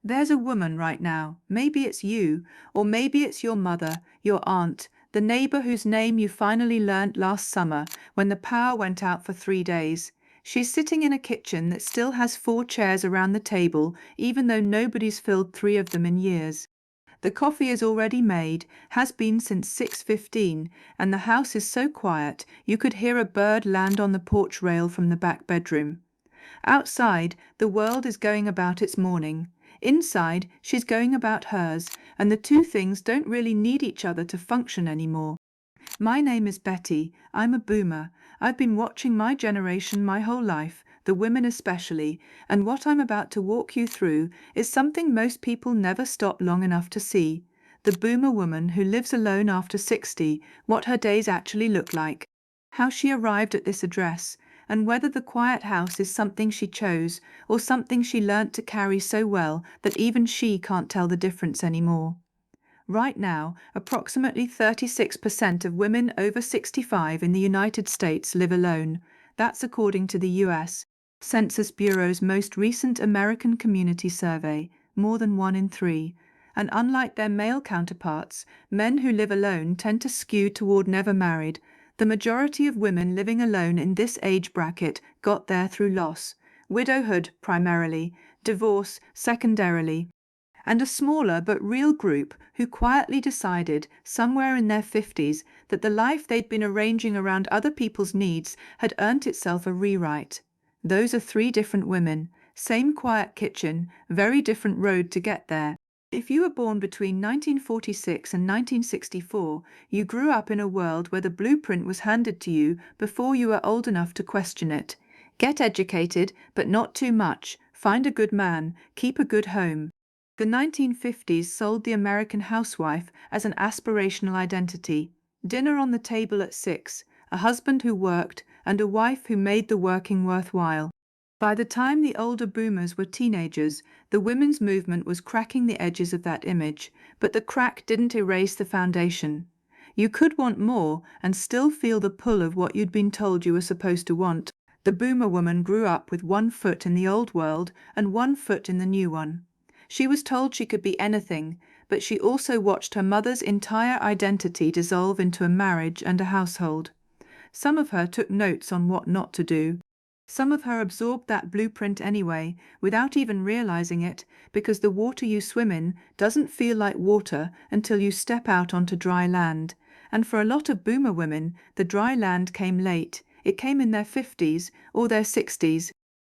There's a woman right now, maybe it's you, or maybe it's your mother, your aunt, the neighbor whose name you finally learnt last summer when the power went out for 3 days. She's sitting in a kitchen that still has 4 chairs around the table, even though nobody's filled 3 of them in years. The coffee is already made, has been since 6:15, and the house is so quiet you could hear a bird land on the porch rail from the back bedroom. Outside, the world is going about its morning. Inside, she's going about hers, and the two things don't really need each other to function anymore. My name is Betty. I'm a boomer. I've been watching my generation my whole life, the women especially, and what I'm about to walk you through is something most people never stop long enough to see. The boomer woman who lives alone after 60, what her days actually look like, how she arrived at this address, and whether the quiet house is something she chose or something she learnt to carry so well that even she can't tell the difference anymore. Right now, approximately 36% of women over 65 in the United States live alone. That's according to the US Census Bureau's most recent American Community Survey, more than 1 in 3. And unlike their male counterparts, men who live alone tend to skew toward never married. The majority of women living alone in this age bracket got there through loss, widowhood primarily, divorce secondarily, and a smaller but real group who quietly decided, somewhere in their 50s, that the life they'd been arranging around other people's needs had earned itself a rewrite. Those are 3 different women, same quiet kitchen, very different road to get there. If you were born between 1946 and 1964, you grew up in a world where the blueprint was handed to you before you were old enough to question it. Get educated, but not too much. Find a good man. Keep a good home. The 1950s sold the American housewife as an aspirational identity. Dinner on the table at 6, a husband who worked, and a wife who made the working worthwhile. By the time the older boomers were teenagers, the women's movement was cracking the edges of that image, but the crack didn't erase the foundation. You could want more and still feel the pull of what you'd been told you were supposed to want. The boomer woman grew up with 1 foot in the old world and 1 foot in the new one. She was told she could be anything, but she also watched her mother's entire identity dissolve into a marriage and a household. Some of her took notes on what not to do. Some of her absorbed that blueprint anyway, without even realizing it, because the water you swim in doesn't feel like water until you step out onto dry land. And for a lot of boomer women, the dry land came late. It came in their 50s or their 60s,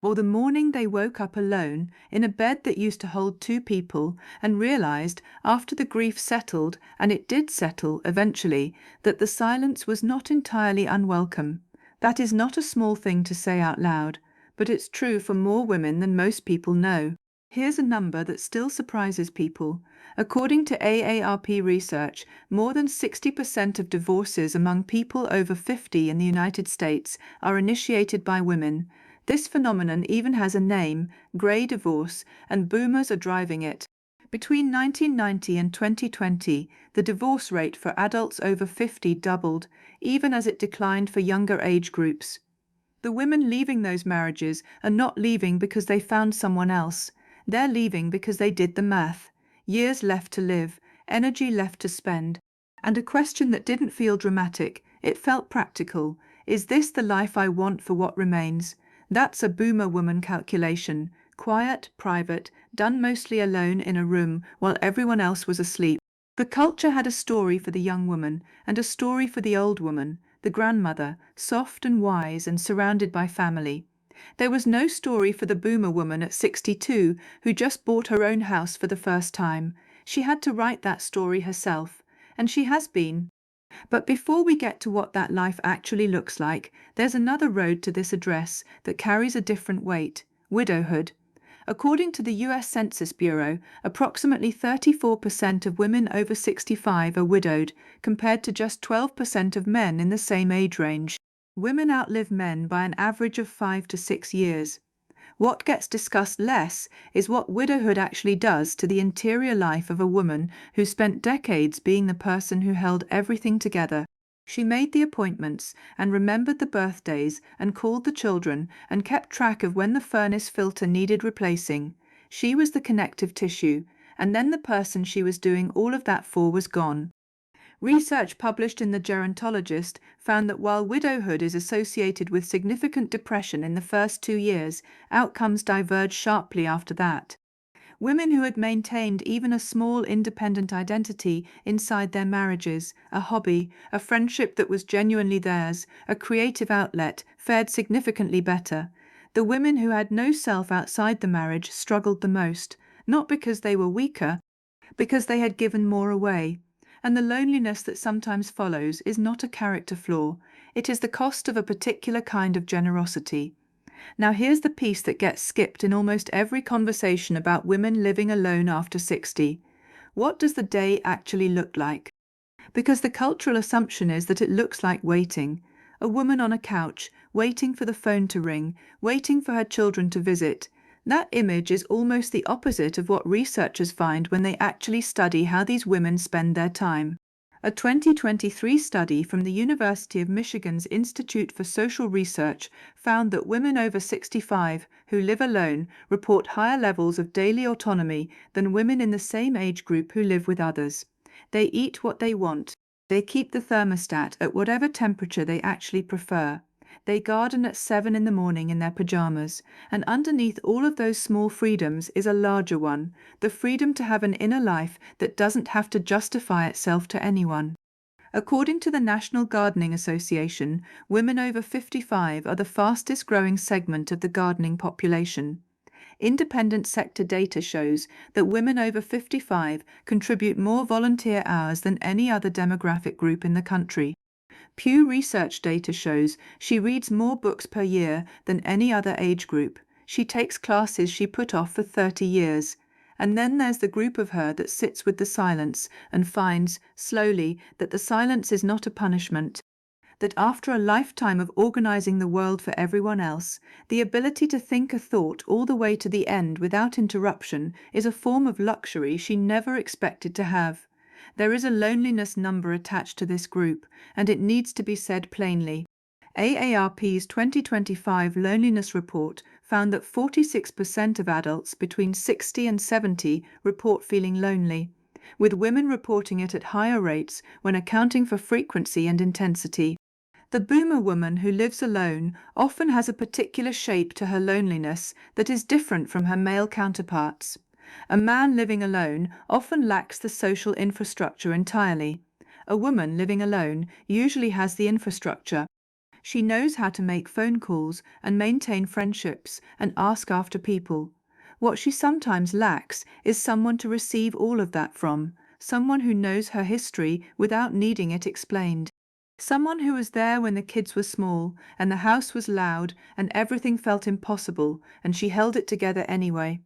or the morning they woke up alone in a bed that used to hold 2 people and realized, after the grief settled, and it did settle eventually, that the silence was not entirely unwelcome. That is not a small thing to say out loud, but it's true for more women than most people know. Here's a number that still surprises people. According to AARP research, more than 60% of divorces among people over 50 in the United States are initiated by women. This phenomenon even has a name, grey divorce, and boomers are driving it. Between 1990 and 2020, the divorce rate for adults over 50 doubled, even as it declined for younger age groups. The women leaving those marriages are not leaving because they found someone else. They're leaving because they did the math. Years left to live, energy left to spend. And a question that didn't feel dramatic, it felt practical. Is this the life I want for what remains? That's a boomer woman calculation. Quiet, private, done mostly alone in a room while everyone else was asleep. The culture had a story for the young woman and a story for the old woman, the grandmother, soft and wise and surrounded by family. There was no story for the boomer woman at 62 who just bought her own house for the first time. She had to write that story herself, and she has been. But before we get to what that life actually looks like, there's another road to this address that carries a different weight: widowhood. According to the US Census Bureau, approximately 34% of women over 65 are widowed, compared to just 12% of men in the same age range. Women outlive men by an average of 5 to 6 years. What gets discussed less is what widowhood actually does to the interior life of a woman who spent decades being the person who held everything together. She made the appointments and remembered the birthdays and called the children and kept track of when the furnace filter needed replacing. She was the connective tissue, and then the person she was doing all of that for was gone. Research published in The Gerontologist found that while widowhood is associated with significant depression in the first 2 years, outcomes diverge sharply after that. Women who had maintained even a small independent identity inside their marriages, a hobby, a friendship that was genuinely theirs, a creative outlet, fared significantly better. The women who had no self outside the marriage struggled the most, not because they were weaker, because they had given more away. And the loneliness that sometimes follows is not a character flaw, it is the cost of a particular kind of generosity. Now, here's the piece that gets skipped in almost every conversation about women living alone after 60. What does the day actually look like? Because the cultural assumption is that it looks like waiting. A woman on a couch, waiting for the phone to ring, waiting for her children to visit. That image is almost the opposite of what researchers find when they actually study how these women spend their time. A 2023 study from the University of Michigan's Institute for Social Research found that women over 65 who live alone report higher levels of daily autonomy than women in the same age group who live with others. They eat what they want. They keep the thermostat at whatever temperature they actually prefer. They garden at 7 in the morning in their pajamas. And underneath all of those small freedoms is a larger one, the freedom to have an inner life that doesn't have to justify itself to anyone. According to the National Gardening Association, women over 55 are the fastest growing segment of the gardening population. Independent sector data shows that women over 55 contribute more volunteer hours than any other demographic group in the country. Pew Research data shows she reads more books per year than any other age group. She takes classes she put off for 30 years. And then there's the group of her that sits with the silence and finds, slowly, that the silence is not a punishment. That after a lifetime of organizing the world for everyone else, the ability to think a thought all the way to the end without interruption is a form of luxury she never expected to have. There is a loneliness number attached to this group, and it needs to be said plainly. AARP's 2025 loneliness report found that 46% of adults between 60 and 70 report feeling lonely, with women reporting it at higher rates when accounting for frequency and intensity. The boomer woman who lives alone often has a particular shape to her loneliness that is different from her male counterparts. A man living alone often lacks the social infrastructure entirely. A woman living alone usually has the infrastructure. She knows how to make phone calls and maintain friendships and ask after people. What she sometimes lacks is someone to receive all of that from, someone who knows her history without needing it explained. Someone who was there when the kids were small and the house was loud and everything felt impossible and she held it together anyway.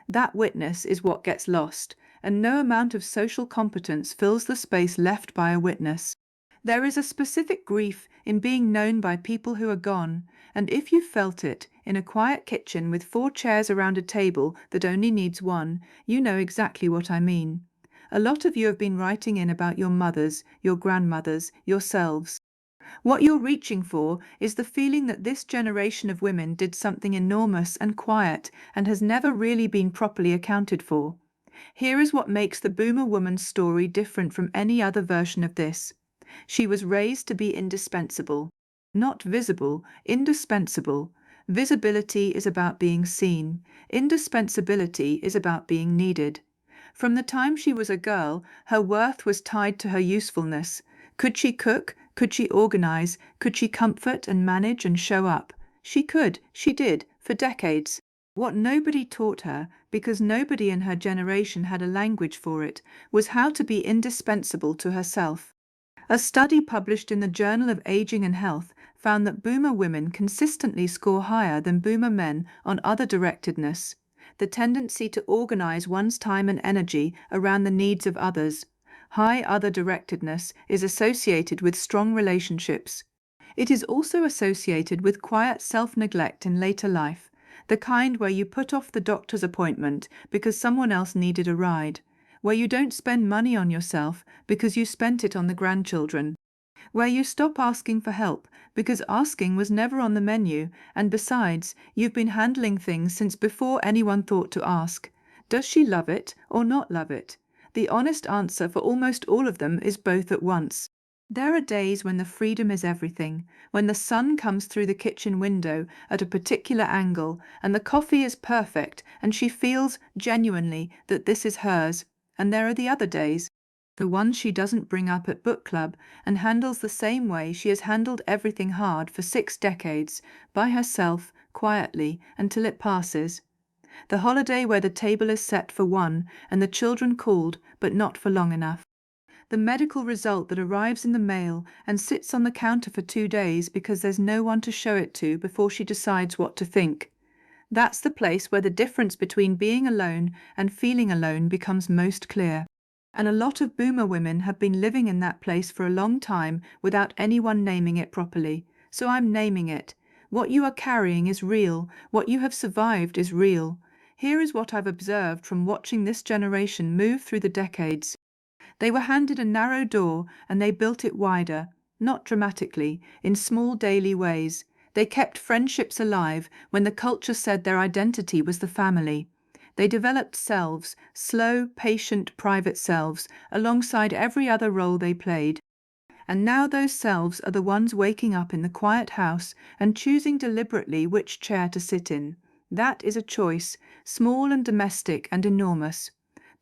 That witness is what gets lost, and no amount of social competence fills the space left by a witness. There is a specific grief in being known by people who are gone, and if you felt it in a quiet kitchen with 4 chairs around a table that only needs one, you know exactly what I mean. A lot of you have been writing in about your mothers, your grandmothers, yourselves. What you're reaching for is the feeling that this generation of women did something enormous and quiet and has never really been properly accounted for. Here is what makes the boomer woman's story different from any other version of this. She was raised to be indispensable. Not visible, indispensable. Visibility is about being seen. Indispensability is about being needed. From the time she was a girl, her worth was tied to her usefulness. Could she cook? Could she organize? Could she comfort and manage and show up? She could, she did, for decades. What nobody taught her, because nobody in her generation had a language for it, was how to be indispensable to herself. A study published in the Journal of Aging and Health found that boomer women consistently score higher than boomer men on other directedness, the tendency to organize one's time and energy around the needs of others. High other directedness is associated with strong relationships. It is also associated with quiet self-neglect in later life, the kind where you put off the doctor's appointment because someone else needed a ride, where you don't spend money on yourself because you spent it on the grandchildren, where you stop asking for help because asking was never on the menu, and besides, you've been handling things since before anyone thought to ask. Does she love it or not love it? The honest answer for almost all of them is both at once. There are days when the freedom is everything, when the sun comes through the kitchen window at a particular angle and the coffee is perfect and she feels genuinely that this is hers. And there are the other days, the ones she doesn't bring up at book club and handles the same way she has handled everything hard for 6 decades, by herself, quietly, until it passes. The holiday where the table is set for one and the children called, but not for long enough. The medical result that arrives in the mail and sits on the counter for 2 days because there's no one to show it to before she decides what to think. That's the place where the difference between being alone and feeling alone becomes most clear. And a lot of boomer women have been living in that place for a long time without anyone naming it properly. So I'm naming it. What you are carrying is real. What you have survived is real. Here is what I've observed from watching this generation move through the decades. They were handed a narrow door and they built it wider, not dramatically, in small daily ways. They kept friendships alive when the culture said their identity was the family. They developed selves, slow, patient, private selves, alongside every other role they played. And now those selves are the ones waking up in the quiet house and choosing deliberately which chair to sit in. That is a choice, small and domestic and enormous.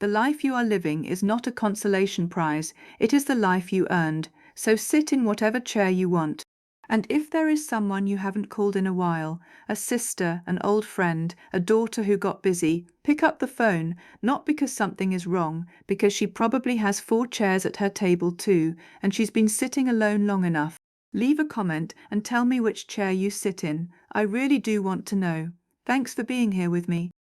The life you are living is not a consolation prize, it is the life you earned, so sit in whatever chair you want. And if there is someone you haven't called in a while, a sister, an old friend, a daughter who got busy, pick up the phone, not because something is wrong, because she probably has 4 chairs at her table too, and she's been sitting alone long enough. Leave a comment and tell me which chair you sit in. I really do want to know. Thanks for being here with me.